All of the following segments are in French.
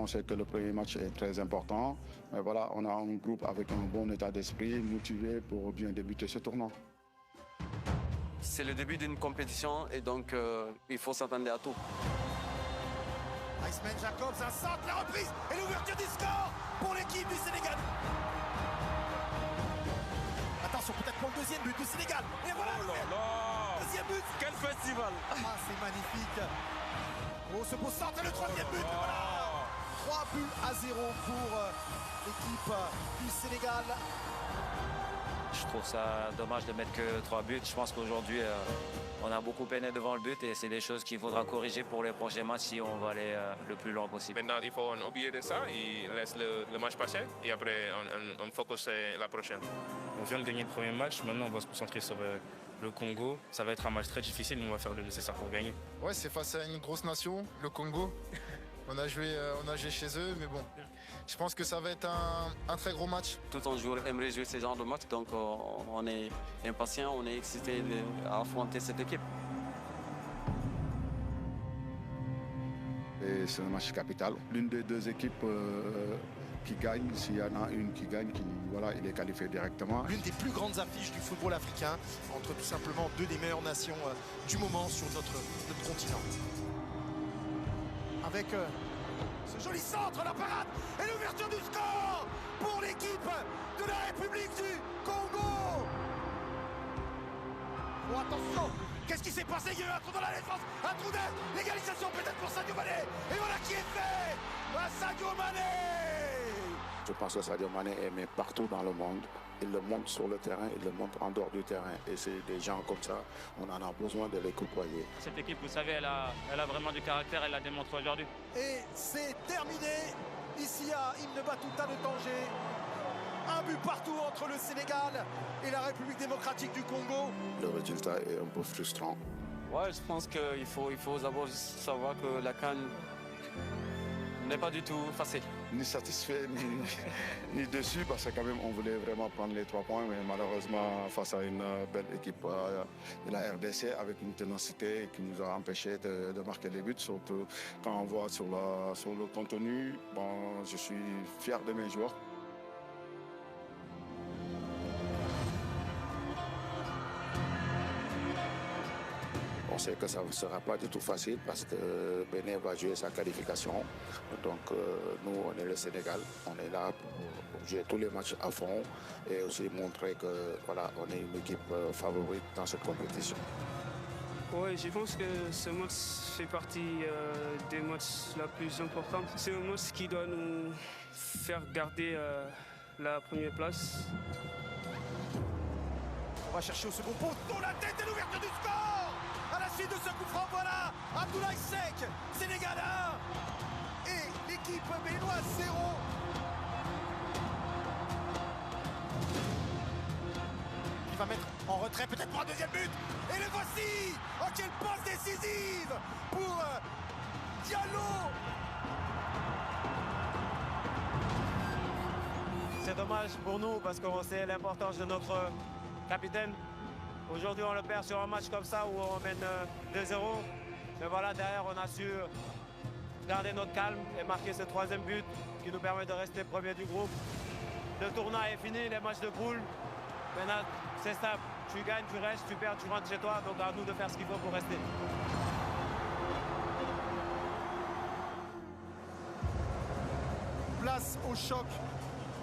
On sait que le premier match est très important. Mais voilà, on a un groupe avec un bon état d'esprit, motivé pour bien débuter ce tournoi. C'est le début d'une compétition et donc il faut s'attendre à tout. Iceman Jacobs, un centre, la reprise et l'ouverture du score pour l'équipe du Sénégal. Attention, peut-être pour le deuxième but du Sénégal. Et voilà le deuxième but. Quel festival! Ah, c'est magnifique. Oh, ce beau centre et le troisième but. Voilà. 3 buts à 0 pour l'équipe du Sénégal. Je trouve ça dommage de mettre que 3 buts. Je pense qu'aujourd'hui, on a beaucoup peiné devant le but et c'est des choses qu'il faudra corriger pour les prochains matchs si on va aller le plus loin possible. Maintenant, il faut oublier de ça et laisse le match passer et après on focus sur la prochaine. On vient de gagner le premier match, maintenant on va se concentrer sur le Congo. Ça va être un match très difficile, mais on va faire le nécessaire pour gagner. Ouais, c'est face à une grosse nation, le Congo. On a joué chez eux, mais bon, je pense que ça va être un très gros match. Tout un joueur aimerait jouer ce genre de match, donc on est impatient, on est excité à affronter cette équipe. Et c'est un match capital. L'une des deux équipes qui gagne, s'il y en a une qui gagne, il est qualifié directement. L'une des plus grandes affiches du football africain entre tout simplement deux des meilleures nations du moment sur notre continent. Avec ce joli centre, la parade et l'ouverture du score pour l'équipe de la République du Congo. Oh, attention, qu'est-ce qui s'est passé? Il y a eu un trou dans la défense, un trou d'air, l'égalisation peut-être pour Sadio Mané. Et voilà qui est fait, Sadio Mané. Je pense que Sadio Mané est aimé partout dans le monde. Il le montre sur le terrain, il le montre en dehors du terrain. Et c'est des gens comme ça, on en a besoin de les côtoyer. Cette équipe, vous savez, elle a vraiment du caractère, elle l'a démontré aujourd'hui. Et c'est terminé. Ici à Ibn Battuta de Tanger. Un but partout entre le Sénégal et la République démocratique du Congo. Le résultat est un peu frustrant. Ouais, je pense qu'il faut d'abord savoir que la CAN n'est pas du tout facile. Ni satisfait, ni déçu, parce que quand même on voulait vraiment prendre les 3 points, mais malheureusement face à une belle équipe de la RDC avec une ténacité qui nous a empêché de marquer des buts, surtout quand on voit sur le contenu. Bon, je suis fier de mes joueurs. On sait que ça ne sera pas du tout facile parce que Bénin va jouer sa qualification. Donc nous, on est le Sénégal, on est là pour jouer tous les matchs à fond et aussi montrer que voilà, on est une équipe favorite dans cette compétition. Oui, je pense que ce match fait partie des matchs les plus importants. C'est un match qui doit nous faire garder la première place. On va chercher au second poteau la tête et l'ouverture du score. À la suite de ce coup franc, voilà, Abdoulaye Seck, Sénégal 1 et l'équipe béninoise 0. Il va mettre en retrait peut-être pour un deuxième but. Et le voici. Oh, quelle passe décisive pour Diallo. C'est dommage pour nous parce qu'on sait l'importance de notre capitaine. Aujourd'hui, on le perd sur un match comme ça où on mène 2-0. Mais voilà, derrière, on a su garder notre calme et marquer ce 3e but qui nous permet de rester premier du groupe. Le tournoi est fini, les matchs de poule. Maintenant, c'est simple. Tu gagnes, tu restes, tu perds, tu rentres chez toi. Donc à nous de faire ce qu'il faut pour rester. Place au choc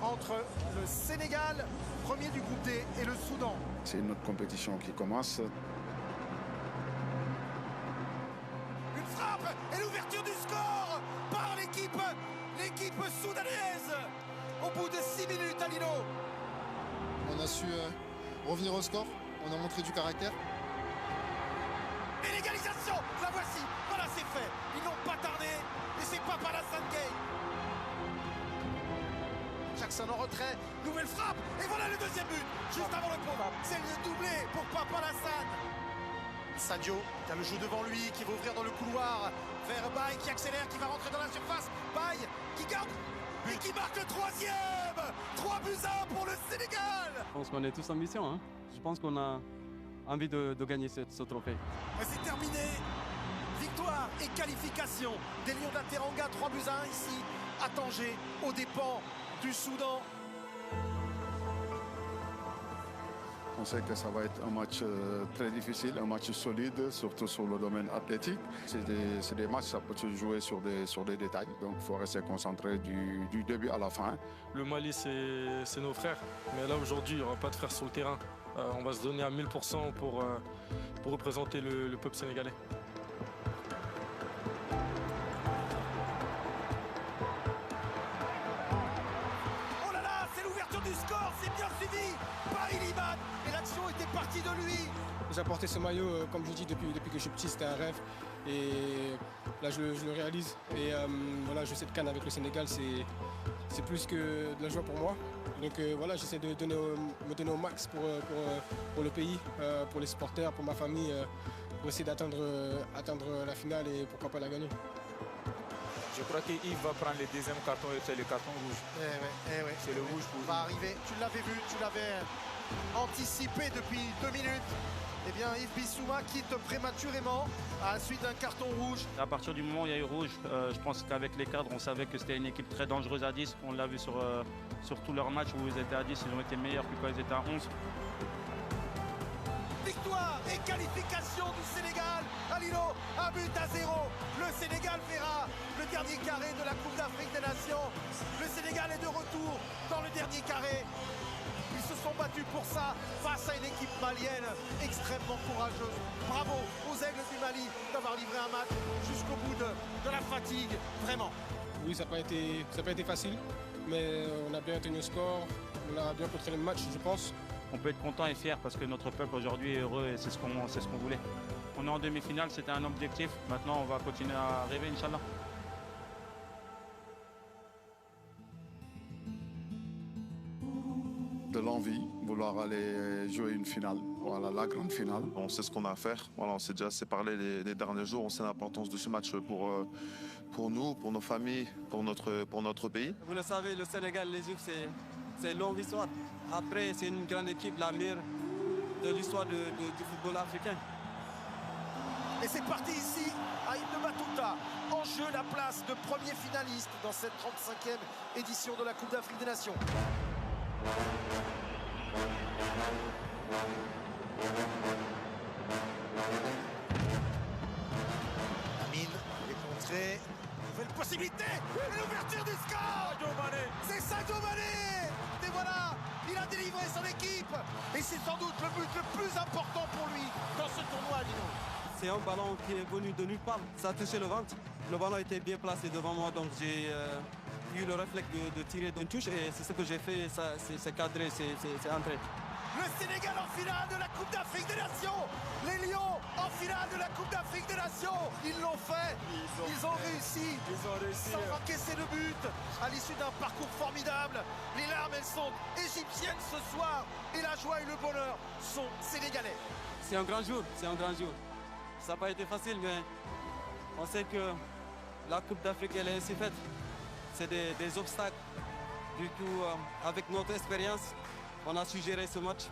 entre le Sénégal, premier du groupe D, et le Soudan. C'est une autre compétition qui commence. Une frappe et l'ouverture du score par l'équipe soudanaise au bout de 6 minutes à Lino. On a su revenir au score, on a montré du caractère. Et l'égalisation, la voici, voilà c'est fait. Ils n'ont pas tardé et c'est Papa Alassane Gueye. Jackson en retrait, nouvelle frappe, et voilà le deuxième but, juste avant le pont. C'est le doublé pour Papa Alassane. Sadio, qui a le jeu devant lui, qui va ouvrir dans le couloir vers Baye, qui accélère, qui va rentrer dans la surface. Baye, qui garde, et qui marque le 3e. 3 buts à 1 pour le Sénégal. Je pense qu'on est tous ambitieux. Hein. Je pense qu'on a envie de gagner ce trophée. C'est terminé. Victoire et qualification des Lions de la Teranga, 3 buts à 1 ici à Tanger, aux dépens du Soudan. On sait que ça va être un match très difficile, un match solide, surtout sur le domaine athlétique. C'est des matchs, ça peut se jouer sur des détails, donc il faut rester concentré du début à la fin. Le Mali, c'est nos frères, mais là aujourd'hui, il n'y aura pas de frères sur le terrain. On va se donner à 1000% pour représenter le peuple sénégalais. Oh là là, c'est l'ouverture du score, c'est bien suivi par Iliman. Et l'action était partie de lui. J'ai apporté ce maillot, comme je dis, depuis que je suis petit, c'était un rêve. Et là, je le réalise. Et voilà, je sais de CAN avec le Sénégal, c'est plus que de la joie pour moi. Donc voilà, j'essaie de me donner au max pour le pays, pour les supporters, pour ma famille, pour essayer d'atteindre la finale et pourquoi pas la gagner. Je crois qu'Yves va prendre le deuxième carton et c'est le carton rouge. C'est le rouge pour lui. Va arriver, tu l'avais vu, tu l'avais anticipé depuis 2 minutes. Eh bien, Yves Bissouma quitte prématurément à la suite d'un carton rouge. À partir du moment où il y a eu rouge, je pense qu'avec les cadres, on savait que c'était une équipe très dangereuse à 10. On l'a vu sur tous leurs matchs où ils étaient à 10, ils ont été meilleurs que quand ils étaient à 11. Victoire et qualification du Sénégal. Alilo, 1-0. Le Sénégal verra le dernier carré de la Coupe d'Afrique des Nations. Le Sénégal est de retour dans le dernier carré. Ils se sont battus pour ça face à une équipe malienne extrêmement courageuse. Bravo aux Aigles du Mali d'avoir livré un match jusqu'au bout de la fatigue, vraiment. Oui, ça n'a pas été facile, mais on a bien tenu le score, on a bien contrôlé le match, je pense. On peut être content et fier parce que notre peuple aujourd'hui est heureux et c'est ce qu'on voulait. On est en demi-finale, c'était un objectif. Maintenant, on va continuer à rêver, Inch'Allah. De l'envie, vouloir aller jouer une finale, voilà, la grande finale. On sait ce qu'on a à faire, voilà, on s'est déjà parlé les derniers jours, on sait l'importance de ce match pour nous, pour nos familles, pour notre pays. Vous le savez, le Sénégal, l'Égypte, c'est une longue histoire. Après, c'est une grande équipe, la meilleure de l'histoire du football africain. Et c'est parti ici, à Ibn Battuta. En jeu, la place de premier finaliste dans cette 35e édition de la Coupe d'Afrique des Nations. Amine, les contrées. Nouvelle possibilité. Et l'ouverture du score. C'est Sadio Mané. Et voilà, il a délivré son équipe. Et c'est sans doute le but le plus important pour lui dans ce tournoi, Lino. C'est un ballon qui est venu de nulle part. Ça a touché le ventre. Le ballon était bien placé devant moi, donc j'ai eu le réflexe de tirer d'une touche et c'est ce que j'ai fait. C'est cadré, c'est entré. Le Sénégal en finale de la Coupe d'Afrique des Nations. Les Lions en finale de la Coupe d'Afrique des Nations. Ils l'ont fait. Ils ont réussi. Sans encaisser le but. À l'issue d'un parcours formidable. Les larmes, elles sont égyptiennes ce soir. Et la joie et le bonheur sont sénégalais. C'est un grand jour. C'est un grand jour. Ça n'a pas été facile, mais on sait que la Coupe d'Afrique, elle est ainsi faite. C'est des obstacles. Du coup, avec notre expérience, on a su gérer ce match.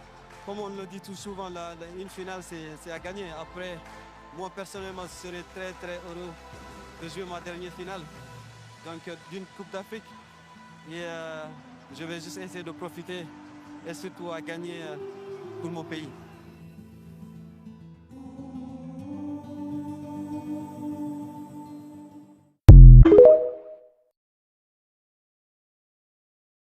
Comme on le dit tout souvent, une finale, c'est à gagner. Après, moi, personnellement, je serais très, très heureux de jouer ma dernière finale. Donc, d'une Coupe d'Afrique. Et je vais juste essayer de profiter et surtout à gagner pour mon pays.